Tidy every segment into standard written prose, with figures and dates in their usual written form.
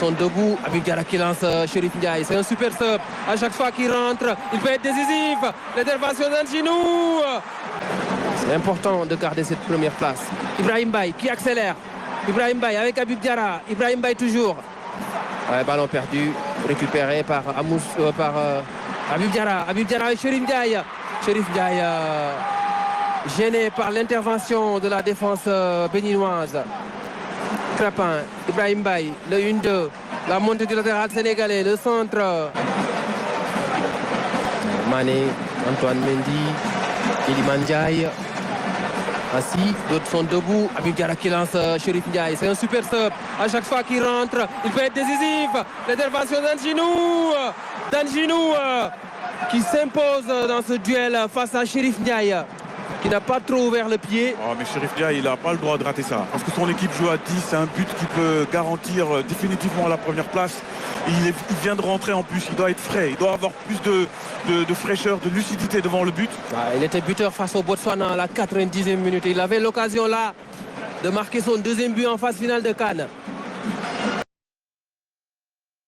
Sont debout, Habib Diarra qui lance Chérif Ndiaye, c'est un super sub. À chaque fois qu'il rentre, il peut être décisif. L'intervention d'Anginou. C'est important de garder cette première place. Ibrahim Baye qui accélère. Ibrahim Baye avec Habib Diarra. Ibrahim Baye toujours. Ouais, ballon perdu, récupéré par Habib Diarra. Habib Diarra avec Chérif Ndiaye. Chérif Ndiaye gêné par l'intervention de la défense béninoise. Crapin, Ibrahim Baye, le 1-2, la montée du latéral sénégalais, le centre. Mané, Antoine Mendy, Iliman Ndiaye. Ainsi, d'autres sont debout. Habib Diarra qui lance Chérif Ndiaye. C'est un super sub. À chaque fois qu'il rentre, il peut être décisif. L'intervention d'Anginou qui s'impose dans ce duel face à Chérif Ndiaye, qui n'a pas trop ouvert le pied. Oh, mais Chérif Ndiaye, il n'a pas le droit de rater ça. Parce que son équipe joue à 10, c'est un but qui peut garantir définitivement la première place. Il vient de rentrer en plus, il doit être frais, il doit avoir plus de fraîcheur, de lucidité devant le but. Il était buteur face au Botswana à la 90e minute. Il avait l'occasion là de marquer son deuxième but en phase finale de CAN.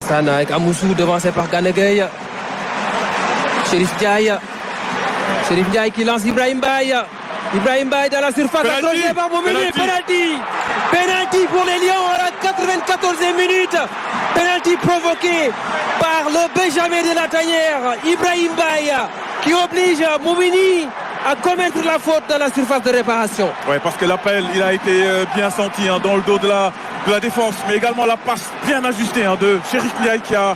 Sana avec Amoussou devancé par Gana Gueye. Chérif Ndiaye. Chérif Ndiaye qui lance Ibrahim Baye. Ibrahim Baye dans la surface, accroché par Moumini. Penalty. Penalty pour les Lions à la 94e minute. Penalty provoqué par le Benjamin de la Tanière. Ibrahim Baye qui oblige Moumini à commettre la faute dans la surface de réparation. Ouais, parce que l'appel, il a été bien senti dans le dos de la défense, mais également la passe bien ajustée de Chérif Ndiaye qui a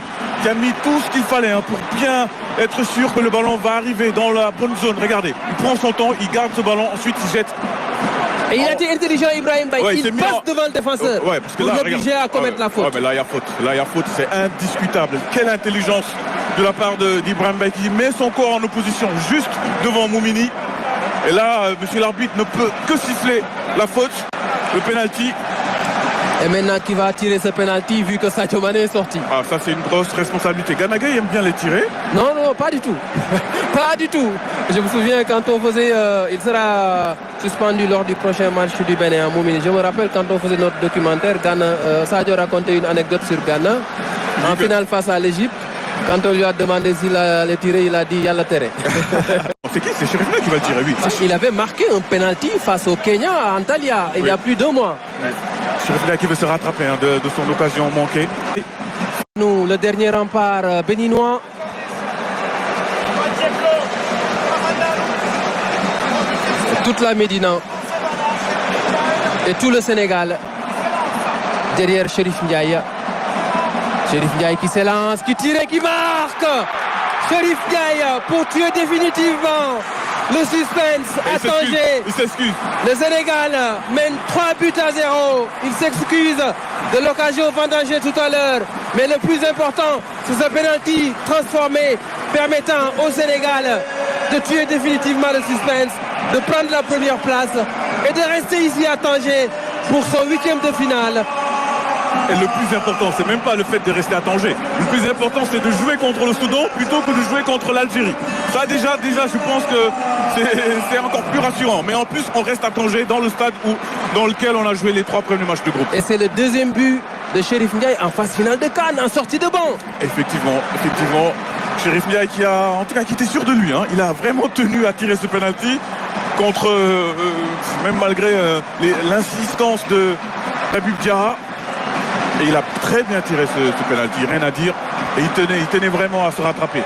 mis tout ce qu'il fallait pour bien être sûr que le ballon va arriver dans la bonne zone. Regardez, il prend son temps, il garde ce ballon, ensuite il jette. Et il a été intelligent, Ibrahim Baye. Il passe devant le défenseur pour l'obliger à commettre la faute. Ouais, mais là, il y a faute. Là, il y a faute, c'est indiscutable. Quelle intelligence de la part d'Ibrahim Baye qui met son corps en opposition juste devant Moumini. Et là, monsieur l'arbitre ne peut que siffler la faute, le penalty. Et maintenant, qui va tirer ce penalty vu que Sadio Mané est sorti? Ah, ça, c'est une grosse responsabilité. Gana Gueye aime bien les tirer. Non, non, pas du tout. Pas du tout. Je me souviens quand on faisait... il sera suspendu lors du prochain match du Bénin à Moumini. Je me rappelle quand on faisait notre documentaire, Sadio racontait une anecdote sur Ghana. En finale face à l'Égypte, quand on lui a demandé s'il allait tirer, il a dit « Yalla tere ». C'est qui? C'est Chérif Ndiaye qui va le tirer, oui. Il avait marqué un penalty face au Kenya à Antalya il y a plus de 2 mois. Ouais. Chérif Ndiaye qui veut se rattraper de son occasion manquée. Nous, le dernier rempart béninois. Toute la Médina et tout le Sénégal derrière Chérif Ndiaye. Chérif Ndiaye qui s'élance, qui tire et qui marque. Chérif Ndiaye pour tuer définitivement le suspense à Tanger. Il s'excuse. Le Sénégal mène 3-0. Il s'excuse de l'occasion vendangée tout à l'heure. Mais le plus important, c'est ce penalty transformé permettant au Sénégal de tuer définitivement le suspense, de prendre la première place et de rester ici à Tanger pour son 8e de finale. Et le plus important, c'est même pas le fait de rester à Tanger. Le plus important, c'est de jouer contre le Soudan plutôt que de jouer contre l'Algérie. Ça, déjà, je pense que c'est encore plus rassurant. Mais en plus, on reste à Tanger dans le stade dans lequel on a joué les 3 premiers matchs de groupe. Et c'est le deuxième but de Chérif Ndiaye en phase finale de CAN, en sortie de banc. Effectivement. Chérif Ndiaye qui était sûr de lui. Il a vraiment tenu à tirer ce penalty contre, même malgré l'insistance de Habib Diarra. Et il a très bien tiré ce penalty, rien à dire. Et il tenait vraiment à se rattraper.